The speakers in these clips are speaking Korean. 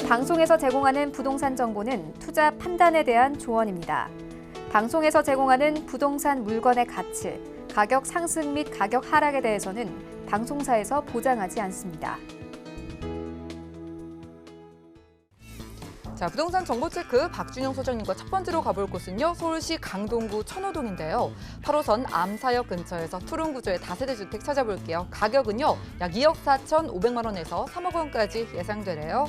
방송에서 제공하는 부동산 정보는 투자 판단에 대한 조언입니다. 방송에서 제공하는 부동산 물건의 가치, 가격 상승 및 가격 하락에 대해서는 방송사에서 보장하지 않습니다. 자, 부동산 정보 체크 박준영 소장님과 첫 번째로 가볼 곳은요. 서울시 강동구 천호동인데요. 8호선 암사역 근처에서 투룸 구조의 다세대 주택 찾아볼게요. 가격은요. 약 2억 4,500만 원에서 3억 원까지 예상되네요.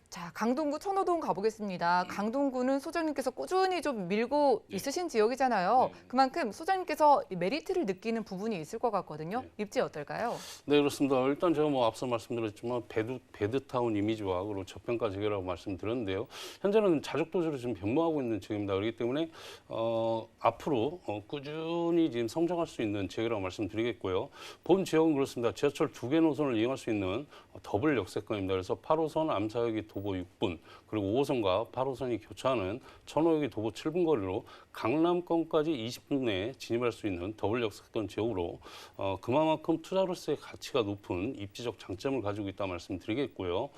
자, 강동구 천호동 가보겠습니다. 강동구는 소장님께서 꾸준히 좀 밀고 있으신 지역이잖아요. 그만큼 소장님께서 메리트를 느끼는 부분이 있을 것 같거든요. 입지 어떨까요? 네, 그렇습니다. 일단 제가 앞서 말씀드렸지만 배드타운 이미지와 그리고 저평가 지역이라고 말씀드렸는데요. 현재는 자족도시로 지금 변모하고 있는 지역입니다. 그렇기 때문에 앞으로 꾸준히 지금 성장할 수 있는 지역이라고 말씀드리겠고요. 본 지역은 그렇습니다. 지하철 2개 노선을 이용할 수 있는 더블 역세권입니다. 그래서 8호선 암사역이 도보 6분, 그리고 5호선과 8호선이 교차하는 천호역이 도보 7분 거리로 강남권까지 20분 내에 진입할 수 있는 더블 역세권 지역으로 그만큼 투자로서의 가치가 높은 입지적 장점을 가지고 있다 말씀드리겠고요.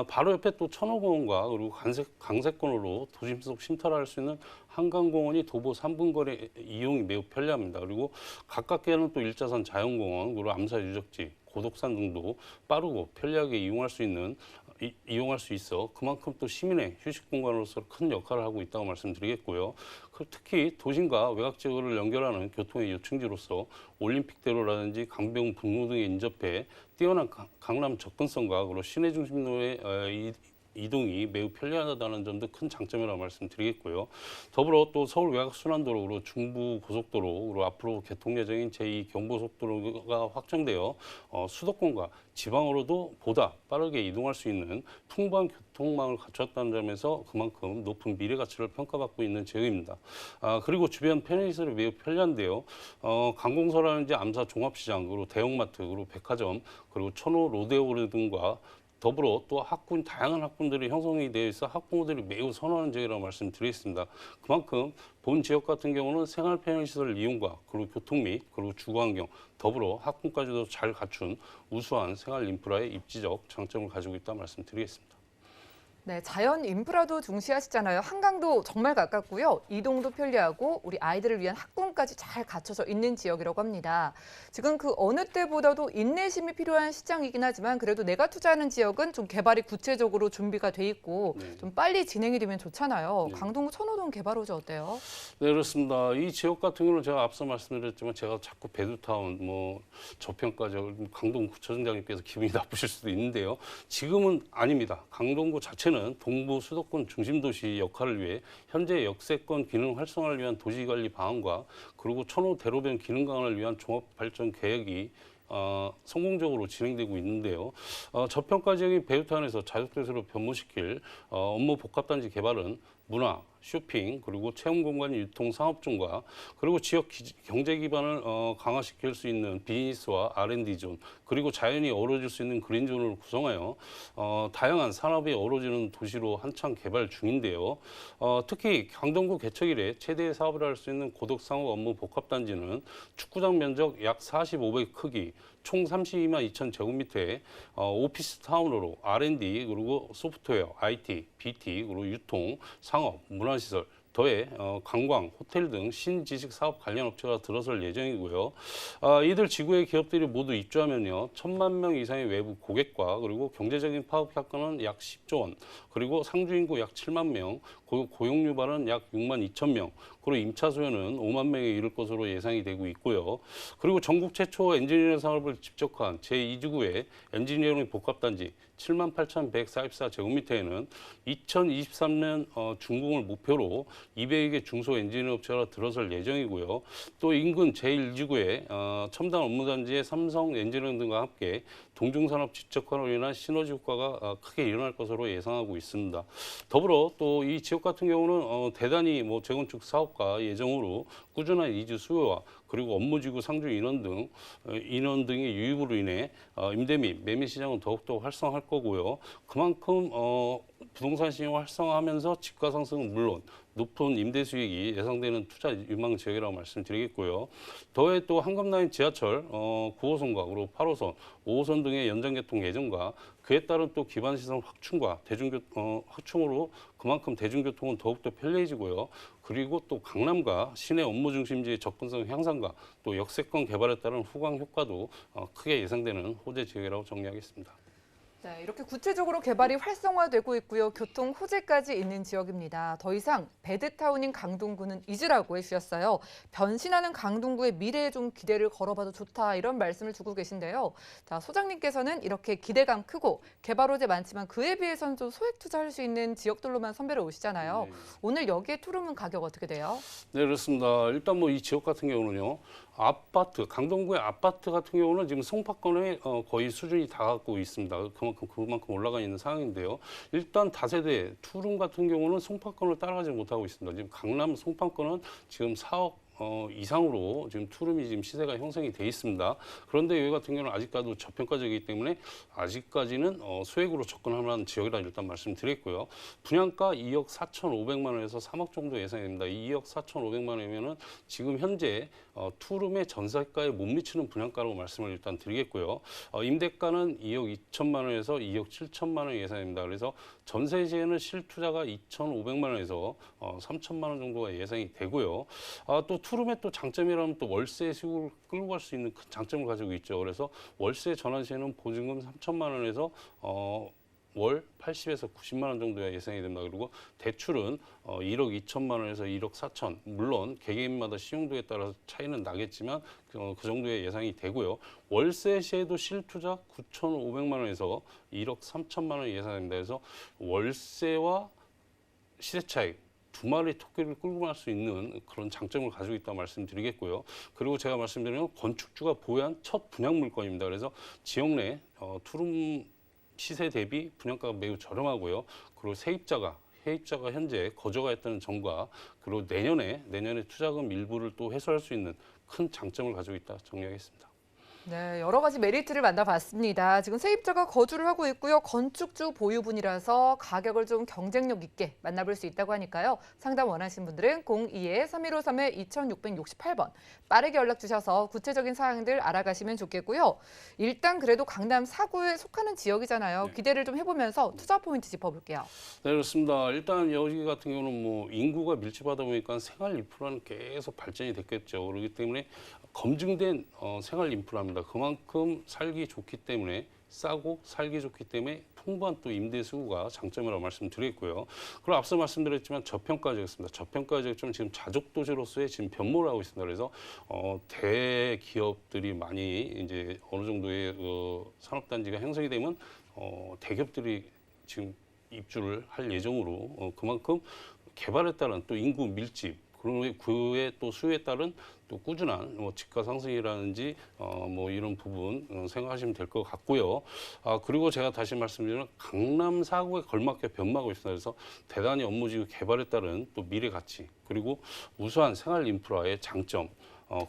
바로 옆에 또 천호공원과 그리고 강세권으로 도심 속 심터를 할 수 있는 한강공원이 도보 3분 거리 이용이 매우 편리합니다. 그리고 가깝게는 또 일자산 자연공원, 그리고 암사 유적지, 고독산 등도 빠르고 편리하게 이용할 수 있어 그만큼 또 시민의 휴식 공간으로서 큰 역할을 하고 있다고 말씀드리겠고요. 특히 도심과 외곽 지역을 연결하는 교통의 요충지로서 올림픽대로라든지 강변 분로 등에 인접해 뛰어난 강남 접근성과 그리고 시내 중심로의 이동이 매우 편리하다는 점도 큰 장점이라고 말씀드리겠고요. 더불어 또 서울 외곽 순환도로로 중부 고속도로, 그리고 앞으로 개통 예정인 제2 경부고속도로가 확정되어 수도권과 지방으로도 보다 빠르게 이동할 수 있는 풍부한 교통망을 갖췄다는 점에서 그만큼 높은 미래 가치를 평가받고 있는 지역입니다. 그리고 주변 편의시설이 매우 편리한데요. 관공서라든지 암사 종합시장, 그리고 대형마트, 그리고 백화점, 그리고 천호 로데오 등과 더불어 또 다양한 학군들이 형성이 되어 있어 학부모들이 매우 선호하는 지역이라고 말씀드리겠습니다. 그만큼 본 지역 같은 경우는 생활 편의시설 이용과 그리고 교통 및 그리고 주거환경, 더불어 학군까지도 잘 갖춘 우수한 생활 인프라의 입지적 장점을 가지고 있다 말씀드리겠습니다. 네, 자연 인프라도 중시하시잖아요. 한강도 정말 가깝고요. 이동도 편리하고 우리 아이들을 위한 학군까지 잘 갖춰져 있는 지역이라고 합니다. 지금 그 어느 때보다도 인내심이 필요한 시장이긴 하지만 그래도 내가 투자하는 지역은 좀 개발이 구체적으로 준비가 돼 있고 좀 빨리 진행이 되면 좋잖아요. 강동구 천호동 개발 호재 어때요? 네, 그렇습니다. 이 지역 같은 경우는 제가 앞서 말씀드렸지만 제가 자꾸 배드타운, 저평가 지역, 강동구 구청장님께서 기분이 나쁘실 수도 있는데요. 지금은 아닙니다. 강동구 자체는 동부 수도권 중심도시 역할을 위해 현재 역세권 기능 활성화를 위한 도시관리 방안과 그리고 천호 대로변 기능 강화를 위한 종합발전 계획이 성공적으로 진행되고 있는데요. 저평가 지역인 배드타운에서 자족도시로 변모시킬 업무 복합단지 개발은 문화, 쇼핑, 그리고 체험 공간 유통 상업존과 그리고 지역 경제 기반을 강화시킬 수 있는 비즈니스와 R&D 존, 그리고 자연이 어우러질 수 있는 그린존을 구성하여 다양한 산업이 어우러지는 도시로 한창 개발 중인데요. 특히 강동구 개척 이래 최대의 사업을 할 수 있는 고덕 상업 업무 복합단지는 축구장 면적 약 45배 크기, 총 32만 2천 제곱미터의 오피스 타운으로 R&D, 그리고 소프트웨어, IT, BT, 그리고 유통, 상업, 문화시설, 더해 관광, 호텔 등 신지식 사업 관련 업체가 들어설 예정이고요. 이들 지구의 기업들이 모두 입주하면요, 1,000만 명 이상의 외부 고객과 그리고 경제적인 파급 효과는 약 10조 원, 그리고 상주 인구 약 7만 명, 고용 유발은 약 6만 2천 명, 그리고 임차 수요는 5만 명에 이를 것으로 예상이 되고 있고요. 그리고 전국 최초 엔지니어링 산업을 집적한 제2지구의 엔지니어링 복합단지 7만 8,144 제곱미터에는 2023년 준공을 목표로 200개 중소 엔지니어 업체가 들어설 예정이고요. 또 인근 제1지구의 첨단 업무단지의 삼성 엔지니어링 등과 함께 동중산업 집적화로 인한 시너지 효과가 크게 일어날 것으로 예상하고 있습니다. 더불어 또 이 지역 같은 경우는 대단히 재건축 사업과 예정으로 꾸준한 이주 수요와 그리고 업무지구 상주 인원 등의 유입으로 인해 임대 및 매매 시장은 더욱더 활성화할 거고요. 그만큼 부동산 시장을 활성화하면서 지가 상승은 물론 높은 임대 수익이 예상되는 투자 유망 지역이라고 말씀드리겠고요. 더해 또 한강라인 지하철 9호선과 그리고 8호선, 5호선 등의 연장 개통 예정과 그에 따른 또 기반 시설 확충과 확충으로 그만큼 대중교통은 더욱더 편리해지고요. 그리고 또 강남과 시내 업무 중심지의 접근성 향상과 또 역세권 개발에 따른 후광 효과도 크게 예상되는 호재 지역이라고 정리하겠습니다. 네, 이렇게 구체적으로 개발이 활성화되고 있고요. 교통 호재까지 있는 지역입니다. 더 이상 배드타운인 강동구는 잊으라고 해주셨어요. 변신하는 강동구의 미래에 좀 기대를 걸어봐도 좋다 이런 말씀을 주고 계신데요. 자, 소장님께서는 이렇게 기대감 크고 개발 호재 많지만 그에 비해서는 좀 소액 투자할 수 있는 지역들로만 선별해 오시잖아요. 네. 오늘 여기에 투룸은 가격 어떻게 돼요? 네, 그렇습니다. 일단 뭐 이 지역 같은 경우는요. 강동구의 아파트 같은 경우는 지금 송파권에 거의 수준이 닿고 있습니다. 그만큼 올라가 있는 상황인데요. 일단 다세대 투룸 같은 경우는 송파권을 따라가지 못하고 있습니다. 지금 강남 송파권은 지금 4억 이상으로 지금 투룸이 지금 시세가 형성이 돼 있습니다. 그런데 여기 같은 경우는 아직까지도 저평가적이기 때문에 아직까지는 소액으로 접근할 만한 지역이라 일단 말씀드렸고요. 분양가 2억 4,500만 원에서 3억 정도 예상됩니다. 2억 4,500만 원이면은 지금 현재 투룸의 전세가에 못 미치는 분양가라고 말씀을 일단 드리겠고요. 임대가는 2억 2천만 원에서 2억 7천만 원 예상됩니다. 그래서 전세 시에는 실투자가 2,500만 원에서 3천만 원 정도가 예상이 되고요. 또 투룸의 또 장점이라면 또 월세 수익을 끌고 갈 수 있는 큰 장점을 가지고 있죠. 그래서 월세 전환 시에는 보증금 3천만 원에서 월 80에서 90만 원 정도가 예상이 됩니다. 그리고 대출은 1억 2천만 원에서 1억 4천. 물론 개개인마다 신용도에 따라서 차이는 나겠지만 그 정도의 예상이 되고요. 월세 시에도 실투자 9,500만 원에서 1억 3천만 원 예상됩니다. 그래서 월세와 시세 차익 두 마리 토끼를 끌고 갈 수 있는 그런 장점을 가지고 있다고 말씀드리겠고요. 그리고 제가 말씀드린 건축주가 보유한 첫 분양 물건입니다. 그래서 지역 내 투룸 시세 대비 분양가가 매우 저렴하고요. 그리고 세입자가 현재 거저가 했다는 점과 그리고 내년에 투자금 일부를 또 회수할 수 있는 큰 장점을 가지고 있다 정리하겠습니다. 네, 여러 가지 메리트를 만나봤습니다. 지금 세입자가 거주를 하고 있고요. 건축주 보유분이라서 가격을 좀 경쟁력 있게 만나볼 수 있다고 하니까요. 상담 원하시는 분들은 02-3153-2668번 빠르게 연락 주셔서 구체적인 사항들 알아가시면 좋겠고요. 일단 그래도 강남 4구에 속하는 지역이잖아요. 기대를 좀 해보면서 투자 포인트 짚어볼게요. 네, 그렇습니다. 일단 여기 같은 경우는 뭐 인구가 밀집하다 보니까 생활 인프라는 계속 발전이 됐겠죠. 그렇기 때문에 검증된 생활 인프라입니다. 그만큼 살기 좋기 때문에 싸고 살기 좋기 때문에 풍부한 또 임대 수요가 장점이라고 말씀드렸고요. 그리고 앞서 말씀드렸지만 저평가 지역입니다. 저평가 지역은 지금 자족 도시로서의 지금 변모를 하고 있습니다. 그래서 대기업들이 많이 이제 어느 정도의 산업단지가 형성이 되면 대기업들이 지금 입주를 할 예정으로 그만큼 개발에 따른 또 인구 밀집 그리고 그의 또 수요에 따른 또 꾸준한 집가 상승이라든지 뭐 이런 부분 생각하시면 될 것 같고요. 그리고 제가 다시 말씀드리면 강남 4구에 걸맞게 변모하고 있습니다. 그래서 대단히 업무지구 개발에 따른 또 미래 가치 그리고 우수한 생활 인프라의 장점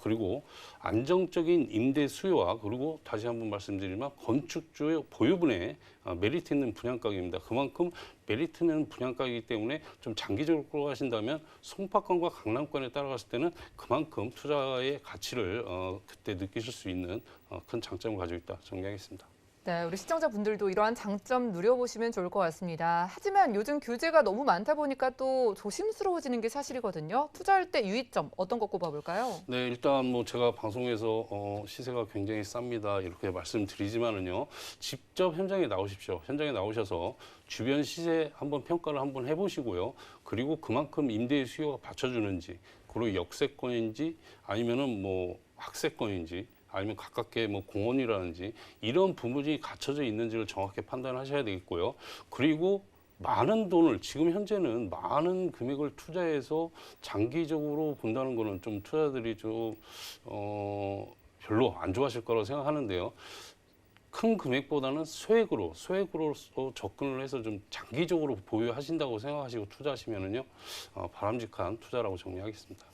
그리고 안정적인 임대 수요와 그리고 다시 한번 말씀드리면 건축주의 보유분의 메리트 있는 분양가격입니다. 그만큼 메리트 있는 분양가이기 때문에 좀 장기적으로 끌어가신다면 송파권과 강남권에 따라갔을 때는 그만큼 투자의 가치를 그때 느끼실 수 있는 큰 장점을 가지고 있다 정리하겠습니다. 네, 우리 시청자분들도 이러한 장점 누려보시면 좋을 것 같습니다. 하지만 요즘 규제가 너무 많다 보니까 또 조심스러워지는 게 사실이거든요. 투자할 때 유의점 어떤 거 꼽아볼까요? 네, 일단 뭐 제가 방송에서 시세가 굉장히 쌉니다 이렇게 말씀드리지만은요, 직접 현장에 나오십시오. 현장에 나오셔서 주변 시세 한번 평가를 한번 해보시고요. 그리고 그만큼 임대 수요가 받쳐주는지, 그리고 역세권인지 아니면은 뭐 학세권인지. 아니면 가깝게 뭐 공원이라든지 이런 부분이 갖춰져 있는지를 정확히 판단하셔야 되겠고요. 그리고 많은 돈을 지금 현재는 많은 금액을 투자해서 장기적으로 본다는 거는 좀 투자자들이 좀 별로 안 좋아하실 거라고 생각하는데요. 큰 금액보다는 소액으로 접근을 해서 좀 장기적으로 보유하신다고 생각하시고 투자하시면은요 바람직한 투자라고 정리하겠습니다.